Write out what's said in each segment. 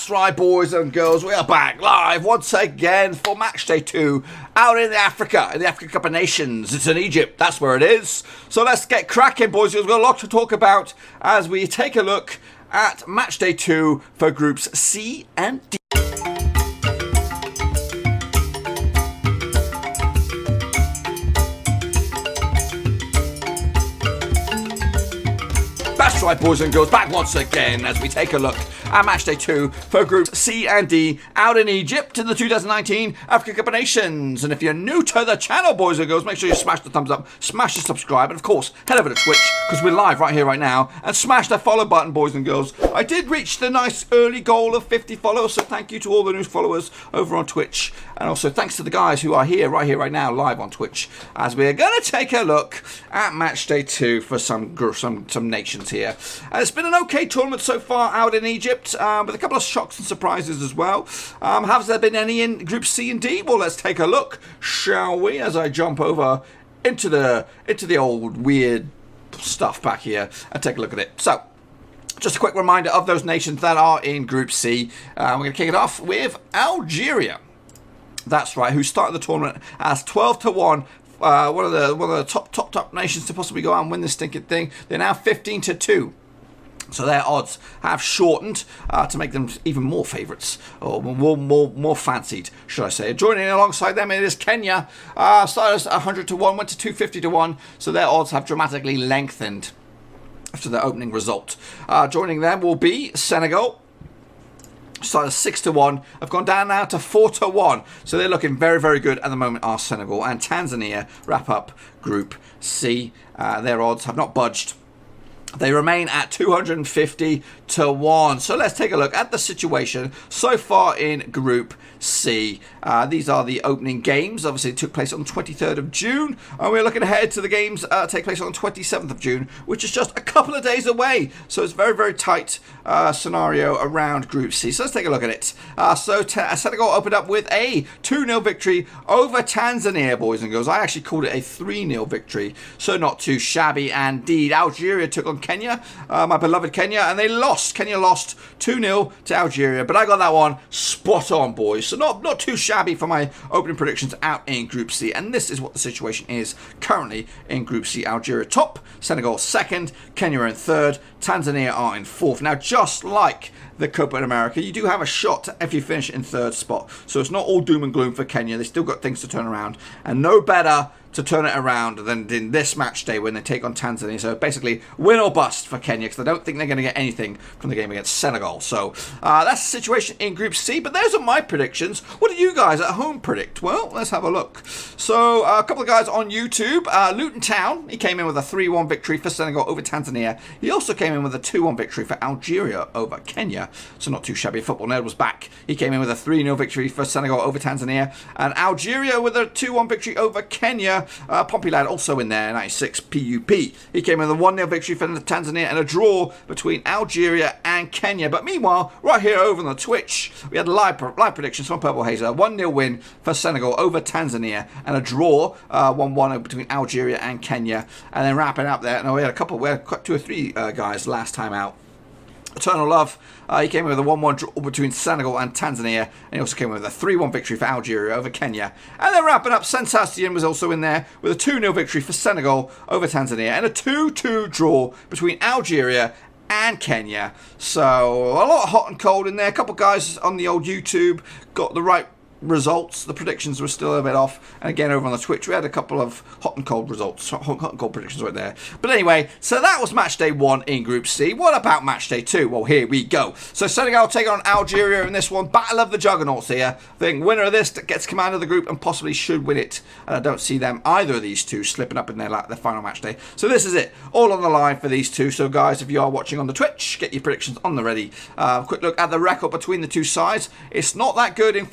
That's right, boys and girls. We are back live once again for Matchday 2 out in Africa, in the African Cup of Nations. It's in Egypt. That's where it is. So let's get cracking, boys. We've got a lot to talk about as we take a look at Matchday 2 for Groups C and D. That's right, boys and girls, back once again as we take a look at Matchday 2 for Groups C and D out in Egypt in the 2019 African Cup of Nations. And if you're new to the channel, boys and girls, make sure you smash the thumbs up, smash the subscribe, and of course, head over to Twitch because we're live right here, right now, and smash that follow button, boys and girls. I did reach the nice early goal of 50 followers, so thank you to all the new followers over on Twitch. And also thanks to the guys who are here, right now, live on Twitch, as we're going to take a look at Matchday 2 for some nations here. It's been an okay tournament so far out in Egypt, with a couple of shocks and surprises as well. Have there been any in Group C and D? Well, let's take a look, shall we? As I jump over into the old weird stuff back here and take a look at it. So, just a quick reminder of those nations that are in Group C. We're going to kick it off with Algeria. That's right, who started the tournament as 12-1. One of the top nations to possibly go out and win this stinking thing. They're now 15-2. So their odds have shortened to make them even more favourites, or more fancied, should I say. Joining alongside them, it is Kenya. Started as 100-1, went to 250-1. So their odds have dramatically lengthened after their opening result. Joining them will be Senegal. Started 6-1, have gone down now to 4-1. So they're looking very, very good at the moment, are Senegal. And Tanzania wrap up Group C. Their odds have not budged. They remain at 250-1. So let's take a look at the situation so far in Group C. These are the opening games. Obviously, it took place on the 23rd of June. And we're looking ahead to the games take place on the 27th of June, which is just a couple of days away. So it's very, very tight scenario around Group C. So let's take a look at it. Senegal opened up with a 2-0 victory over Tanzania, boys and girls. I actually called it a 3-0 victory, so not too shabby indeed. Algeria took on Kenya, my beloved Kenya, and they lost. Kenya lost 2-0 to Algeria, but I got that one spot on, boys. So not too shabby for my opening predictions out in Group C. And this is what the situation is currently in Group C. Algeria top, Senegal second, Kenya in third, Tanzania are in fourth. Now, just like the Copa America, you do have a shot if you finish in third spot. So it's not all doom and gloom for Kenya. They still got things to turn around, and no better to turn it around than in this match day when they take on Tanzania. So basically, win or bust for Kenya, because I don't think they're going to get anything from the game against Senegal. So that's the situation in Group C. But those are my predictions. What do you guys at home predict? Well, let's have a look. So a couple of guys on YouTube. Luton Town, he came in with a 3-1 victory for Senegal over Tanzania. He also came in with a 2-1 victory for Algeria over Kenya. So not too shabby. Football Nerd was back. He came in with a 3-0 victory for Senegal over Tanzania. And Algeria with a 2-1 victory over Kenya. Pompey Lad also in there, 96 PUP. He came in with a 1-0 victory for Tanzania and a draw between Algeria and Kenya. But meanwhile, right here over on the Twitch, we had live predictions from Purple Hazer. 1-0 win for Senegal over Tanzania and a draw, 1-1 between Algeria and Kenya. And then wrapping up there, no, we had 2 or 3 guys last time out. Eternal Love, he came in with a 1-1 draw between Senegal and Tanzania, and he also came in with a 3-1 victory for Algeria over Kenya. And then wrapping up, Sensacion was also in there with a 2-0 victory for Senegal over Tanzania, and a 2-2 draw between Algeria and Kenya. So a lot of hot and cold in there. A couple of guys on the old YouTube got the right results. The predictions were still a bit off, and again over on the Twitch we had a couple of hot and cold results, hot and cold predictions right there. But anyway, so that was match day 1 in Group C. What about match day 2? Well, here we go. So Senegal take on Algeria in this one. Battle of the Juggernauts here. I think winner of this gets command of the group and possibly should win it, and I don't see them, either of these two, slipping up in their final match day. So this is it, all on the line for these two. So guys, if you are watching on the Twitch, get your predictions on the ready. Quick look at the record between the two sides. It's not that good in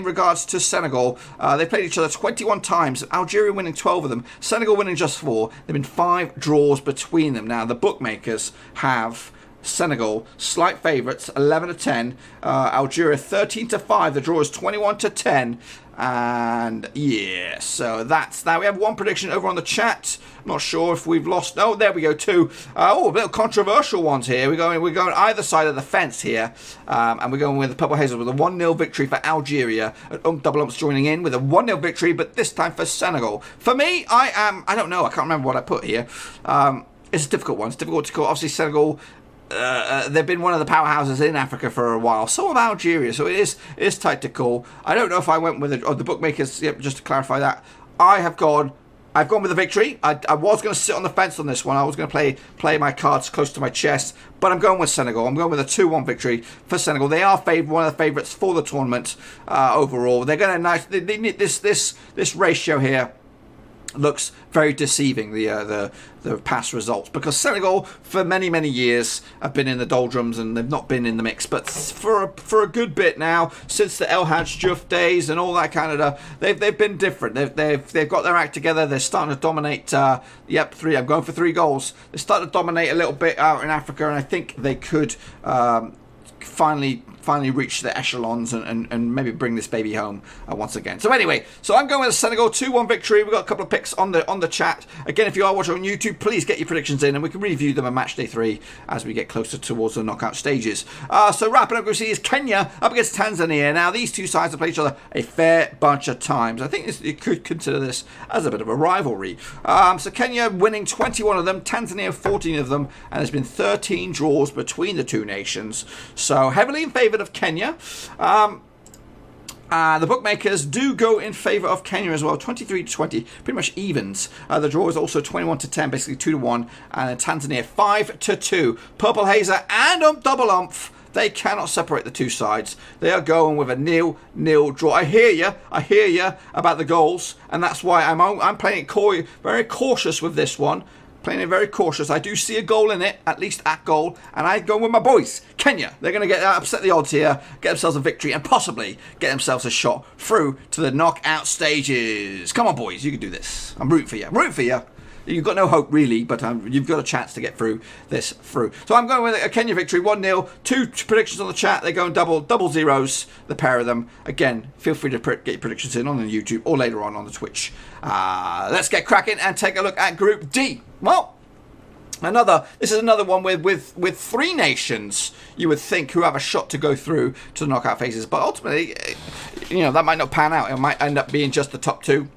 regards to Senegal. They played each other 21 times, Algeria winning 12 of them, Senegal winning just 4. There have been 5 draws between them. Now, the bookmakers have Senegal, slight favourites, 11-10. Algeria, 13-5. The draw is 21-10. And yeah, so that's that. We have one prediction over on the chat. Not sure if we've lost. Oh, there we go. Two. A bit of controversial ones here. We're going either side of the fence here, and we're going with the Purple Hazels with a 1-0 victory for Algeria. And Double Umps joining in with a 1-0 victory, but this time for Senegal. For me, I don't know. I can't remember what I put here. It's a difficult one. It's difficult to call. Obviously, Senegal. They've been one of the powerhouses in Africa for a while. So have Algeria. So it is tight to call. I don't know if I went with it. The bookmakers. Yep, just to clarify that, I've gone with a victory. I was going to sit on the fence on this one. I was going to play my cards close to my chest, but I'm going with Senegal. I'm going with a 2-1 victory for Senegal. They are one of the favourites for the tournament overall. They're going to They need this ratio here. Looks very deceiving, the past results, because Senegal for many years have been in the doldrums and they've not been in the mix, but for a good bit now, since the El Hadj Diouf days and all that kind of stuff, they've been different. They've got their act together. They're starting to dominate. I'm going for 3 goals. They're starting to dominate a little bit out in Africa, and I think they could finally reach the echelons and maybe bring this baby home once again. So anyway, I'm going with a Senegal 2-1 victory. We've got a couple of picks on the chat. Again, if you are watching on YouTube, please get your predictions in and we can review them on Matchday 3 as we get closer towards the knockout stages. So wrapping up, we see is Kenya up against Tanzania. Now, these two sides have played each other a fair bunch of times. I think you could consider this as a bit of a rivalry. So Kenya winning 21 of them, Tanzania 14 of them, and there's been 13 draws between the two nations. So heavily in favour of Kenya. The bookmakers do go in favour of Kenya as well, 23-20, pretty much evens. The draw is also 21-10, basically 2-1, and Tanzania 5-2. Purple Hazer and Double Umph, they cannot separate the two sides. They are going with a 0-0 draw. I hear you about the goals, and that's why I'm playing it very cautious with this one. Playing it very cautious. I do see a goal in it, at least at goal, and I go with my boys, Kenya. They're going to upset the odds here, get themselves a victory, and possibly get themselves a shot through to the knockout stages. Come on, boys, you can do this. I'm rooting for you. You've got no hope, really, but you've got a chance to get through this. So I'm going with a Kenya victory, 1-0. 2 predictions on the chat. They're going double zeros, the pair of them. Again, feel free to get your predictions in on the YouTube or later on the Twitch. Let's get cracking and take a look at Group D. Well, this is another one with 3 nations, you would think, who have a shot to go through to the knockout phases. But ultimately, that might not pan out. It might end up being just the top 2.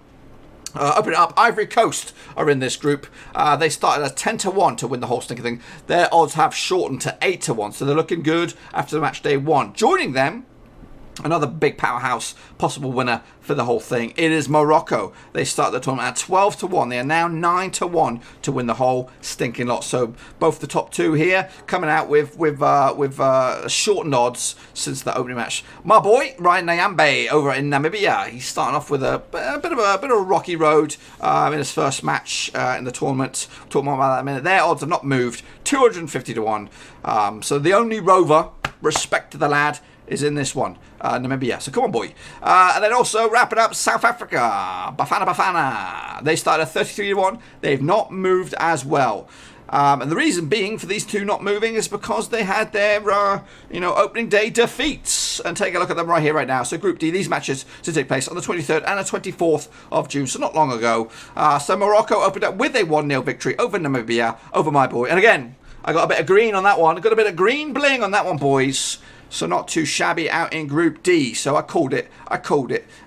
Open it up. Ivory Coast are in this group. They started as 10-1 to win the whole stinking thing. Their odds have shortened to 8-1, so they're looking good after the match day 1. Joining them, another big powerhouse, possible winner for the whole thing, it is Morocco. They start the tournament at 12-1. They are now 9-1 to win the whole stinking lot. So both the top 2 here coming out with shortened odds since the opening match. My boy Ryan Nyambe over in Namibia. He's starting off with a bit of a rocky road in his first match in the tournament. Talk more about that in a minute. Their odds have not moved, 250-1. So the only rover, respect to the lad, is in this one, Namibia. So come on, boy. And then also wrapping up, South Africa, Bafana. They started at 33-1. They've not moved as well. And the reason being for these two not moving is because they had their, opening day defeats. And take a look at them right here, right now. So Group D, these matches to take place on the 23rd and the 24th of June, so not long ago. So Morocco opened up with a 1-0 victory over Namibia, over my boy. And again, I got a bit of green on that one. I got a bit of green bling on that one, boys. So not too shabby out in Group D. So I called it.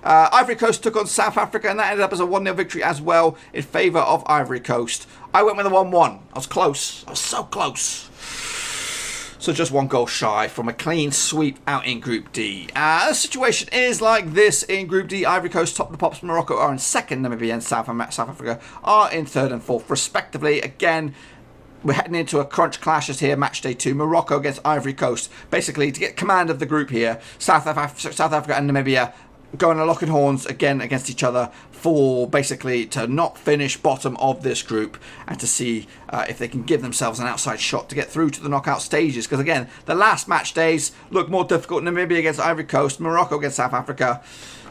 Ivory Coast took on South Africa, and that ended up as a 1-0 victory as well in favour of Ivory Coast. I went with a 1-1. I was close. I was so close. So just 1 goal shy from a clean sweep out in Group D. The situation is like this in Group D. Ivory Coast top the pops. Morocco are in 2nd. Namibia and South Africa are in 3rd and 4th respectively. Again, we're heading into a crunch clashes here, match day 2. Morocco against Ivory Coast. Basically, to get command of the group here, South Africa and Namibia going to locking horns again against each other for basically to not finish bottom of this group and to see if they can give themselves an outside shot to get through to the knockout stages. Because again, the last match days look more difficult. Namibia against Ivory Coast, Morocco against South Africa.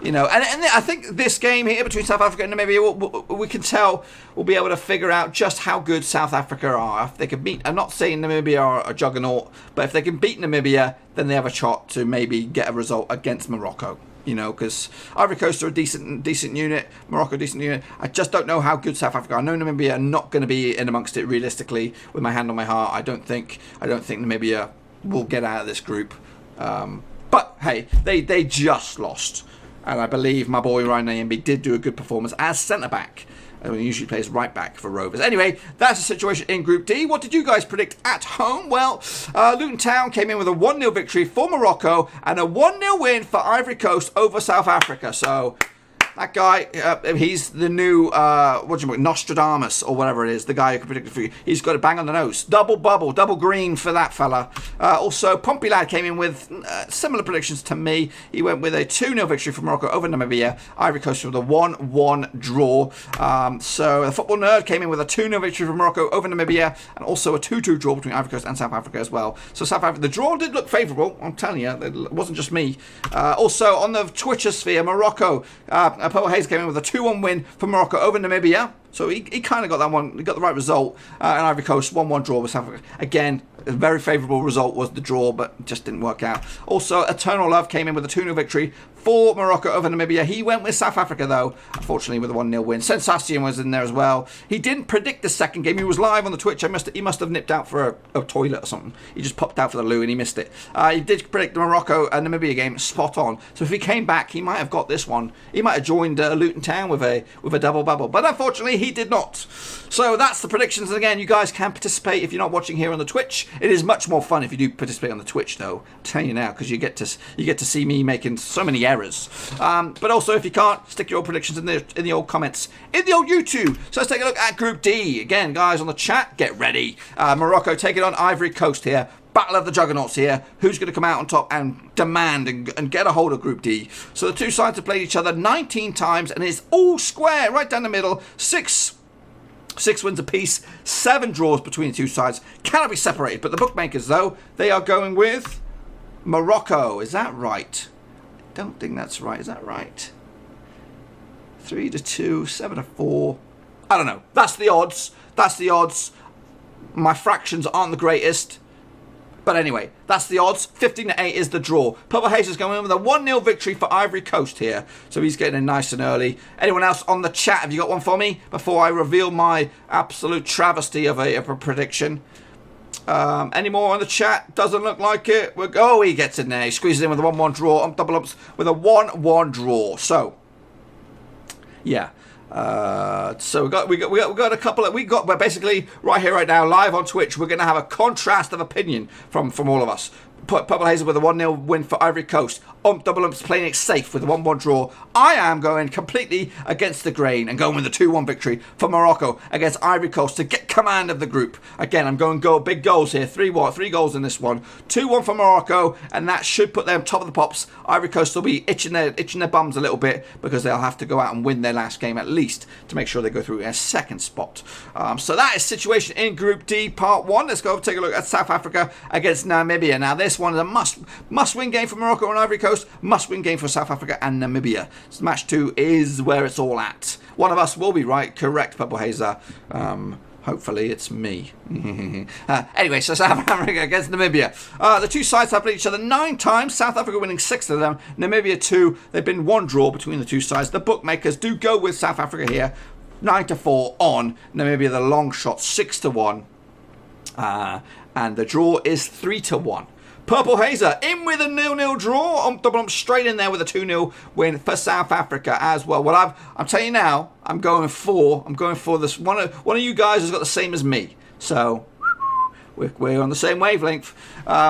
You know, and I think this game here between South Africa and Namibia, we can tell, we'll be able to figure out just how good South Africa are. If they can beat, I'm not saying Namibia are a juggernaut, but if they can beat Namibia, then they have a shot to maybe get a result against Morocco. You know, because Ivory Coast are a decent unit, Morocco a decent unit. I just don't know how good South Africa are. I know Namibia are not going to be in amongst it realistically. With my hand on my heart, I don't think Namibia will get out of this group. But hey, they just lost, and I believe my boy Ryan Nyimbe did do a good performance as centre back. He usually plays right back for Rovers. Anyway, that's the situation in Group D. What did you guys predict at home? Well, Luton Town came in with a 1-0 victory for Morocco and a 1-0 win for Ivory Coast over South Africa. So that guy, he's the new, Nostradamus or whatever it is, the guy who can predict it for you. He's got a bang on the nose. Double bubble, double green for that fella. Also, Pompey Lad came in with similar predictions to me. He went with a 2-0 victory for Morocco over Namibia. Ivory Coast with a 1-1 draw. So the Football Nerd came in with a 2-0 victory for Morocco over Namibia and also a 2-2 draw between Ivory Coast and South Africa as well. So South Africa, the draw did look favourable, I'm telling you. It wasn't just me. Also, on the Twitcher sphere, Morocco, Purple Haze came in with a 2-1 win for Morocco over Namibia. So he kind of got that one. He got the right result. And Ivory Coast 1-1 draw with South Africa. Again, a very favourable result was the draw, but it just didn't work out. Also, Eternal Love came in with a 2-0 victory for Morocco over Namibia. He went with South Africa, though, unfortunately, with a 1-0 win. Sensation was in there as well. He didn't predict the second game. He was live on the Twitch. He must have nipped out for a toilet or something. He just popped out for the loo and he missed it. He did predict the Morocco and Namibia game spot on. So if he came back, he might have got this one. He might have joined Luton Town with a double bubble. But unfortunately, he did not. So that's the predictions. And again, you guys can participate if you're not watching here on the Twitch. It is much more fun if you do participate on the Twitch, though. I'm telling you now, because you get to see me making so many errors. But also, if you can't, stick your predictions in the old comments in the old YouTube. So let's take a look at Group D again, guys. On the chat, get ready. Morocco taking on Ivory Coast here. Battle of the Juggernauts here. Who's going to come out on top and demand and get a hold of Group D? So the two sides have played each other 19 times, and it's all square right down the middle. Six wins apiece, 7 draws between the two sides. Cannot be separated. But the bookmakers, though, they are going with Morocco. Is that right? I don't think that's right. Is that right? 3-2, 7-4. I don't know. That's the odds. That's the odds. My fractions aren't the greatest. But anyway, that's the odds. 15-8 is the draw. Purple Haze is going in with a 1-0 victory for Ivory Coast here. So he's getting in nice and early. Anyone else on the chat? Have you got one for me before I reveal my absolute travesty of a prediction? Any more on the chat? Doesn't look like it. Oh, he gets in there. He squeezes in with a 1-1 draw. Double ups with a 1-1 draw. So, yeah. So we got a couple of, we're basically right here right now live on Twitch. We're going to have a contrast of opinion from all of us. Purple Hazel with a 1-0 win for Ivory Coast. Double Umps playing it safe with a 1-1 draw. I am going completely against the grain and going with a 2-1 victory for Morocco against Ivory Coast to get command of the group. Again, I'm going big goals here. 3 goals in this one. 2-1 for Morocco, and that should put them top of the pops. Ivory Coast will be itching their bums a little bit because they'll have to go out and win their last game at least to make sure they go through in a second spot. So that is situation in Group D, Part 1. Let's go take a look at South Africa against Namibia. Now, this one is a must-win game for Morocco and Ivory Coast. Must-win game for South Africa and Namibia. So match 2 is where it's all at. One of us will be right. Correct, Purple Hazer. Hopefully it's me. Anyway, so South Africa against Namibia. The two sides have played each other 9 times. South Africa winning 6 of them. Namibia 2. They've been 1 draw between the two sides. The bookmakers do go with South Africa here. 9-4 on Namibia. The long shot 6-1. And the draw is 3-1. Purple Hazer in with a 0-0 draw. I'm straight in there with a 2-0 win for South Africa as well. Well, I'm telling you now, I'm going for this. One of you guys has got the same as me. So we're on the same wavelength.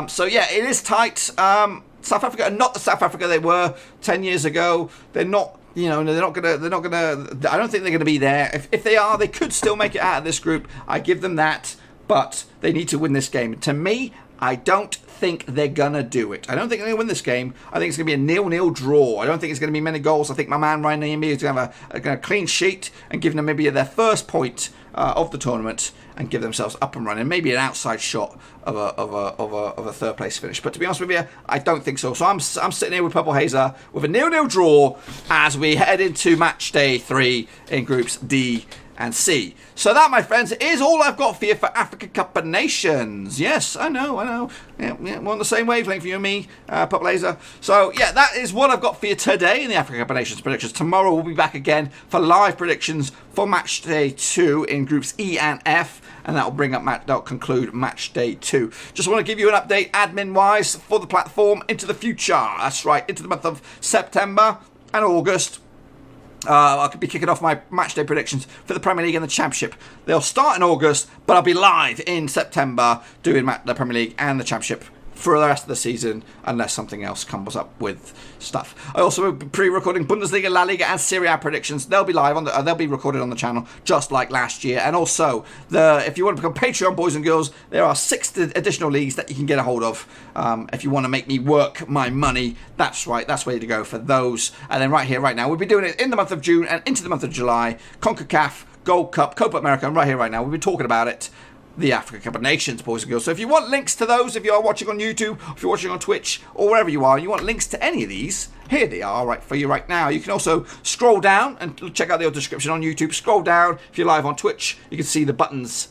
So yeah, it is tight. South Africa are not the South Africa they were 10 years ago. They're not. You know, they're not gonna. I don't think they're gonna be there. If they are, they could still make it out of this group. I give them that, but they need to win this game. To me, I don't think they're going to do it. I don't think they're going to win this game. I think it's going to be a 0-0 draw. I don't think it's going to be many goals. I think my man Ryan Namibia is going to have a clean sheet and give Namibia their first point of the tournament and give themselves up and running. Maybe an outside shot of a third place finish. But to be honest with you, I don't think so. So I'm sitting here with Purple Hazer with a 0-0 draw as we head into match day 3 in groups D and C. So that, my friends, is all I've got for you for Africa Cup of Nations. Yes, I know. Yeah, we're on the same wavelength, you and me, Purple Laser. So, yeah, that is what I've got for you today in the Africa Cup of Nations predictions. Tomorrow we'll be back again for live predictions for match day 2 in groups E and F. And that'll conclude match day 2. Just want to give you an update, admin-wise, for the platform into the future. That's right, into the month of September and August. I could be kicking off my matchday predictions for the Premier League and the Championship. They'll start in August, but I'll be live in September doing the Premier League and the Championship for the rest of the season, unless something else comes up with stuff. I also will be pre-recording Bundesliga, La Liga, and Serie A predictions. They'll be live on they'll be recorded on the channel, just like last year. And also, if you want to become Patreon boys and girls, there are 6 additional leagues that you can get a hold of. If you want to make me work my money, that's right. That's where to go for those. And then right here, right now, we'll be doing it in the month of June and into the month of July. CONCACAF, Gold Cup, Copa America, and right here, right now, we'll be talking about it. The Africa Cup of Nations, boys and girls. So if you want links to those, if you are watching on YouTube, if you're watching on Twitch, or wherever you are, and you want links to any of these, here they are right for you right now. You can also scroll down and check out the description on YouTube. Scroll down. If you're live on Twitch, you can see the buttons.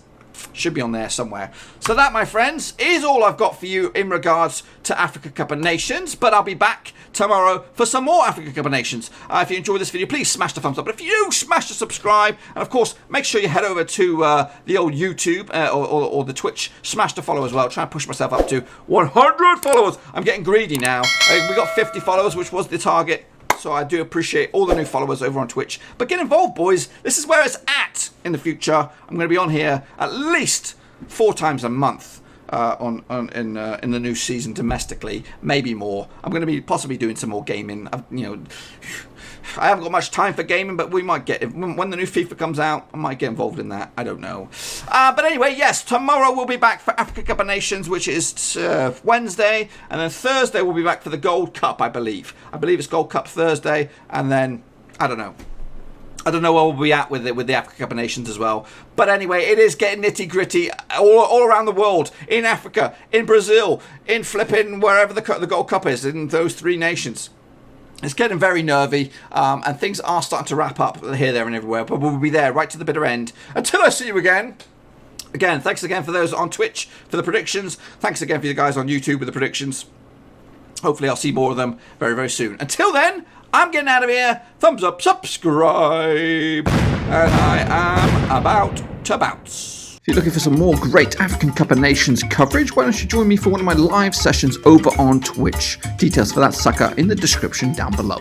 Should be on there somewhere. So that, my friends, is all I've got for you in regards to Africa Cup of Nations. But I'll be back tomorrow for some more Africa Cup of Nations. If you enjoyed this video, please smash the thumbs up. But if you do, smash the subscribe. And, of course, make sure you head over to the old YouTube or the Twitch. Smash the follow as well. Try and push myself up to 100 followers. I'm getting greedy now. We got 50 followers, which was the target. So I do appreciate all the new followers over on Twitch. But get involved, boys. This is where it's at in the future. I'm going to be on here at least 4 times a month in the new season domestically, maybe more. I'm going to be possibly doing some more gaming. I haven't got much time for gaming, but we might get it. When the new FIFA comes out, I might get involved in that. I don't know. But anyway, yes, tomorrow we'll be back for Africa Cup of Nations, which is Wednesday. And then Thursday we'll be back for the Gold Cup, I believe. I believe it's Gold Cup Thursday. And then, I don't know. I don't know where we'll be at with the Africa Cup of Nations as well. But anyway, it is getting nitty-gritty all around the world. In Africa, in Brazil, in flipping wherever the Gold Cup is, in those 3 nations. It's getting very nervy, and things are starting to wrap up here, there, and everywhere. But we'll be there right to the bitter end. Until I see you again. Again, thanks again for those on Twitch for the predictions. Thanks again for you guys on YouTube with the predictions. Hopefully I'll see more of them very, very soon. Until then, I'm getting out of here. Thumbs up, subscribe. And I am about to bounce. If you're looking for some more great African Cup of Nations coverage, why don't you join me for one of my live sessions over on Twitch? Details for that sucker in the description down below.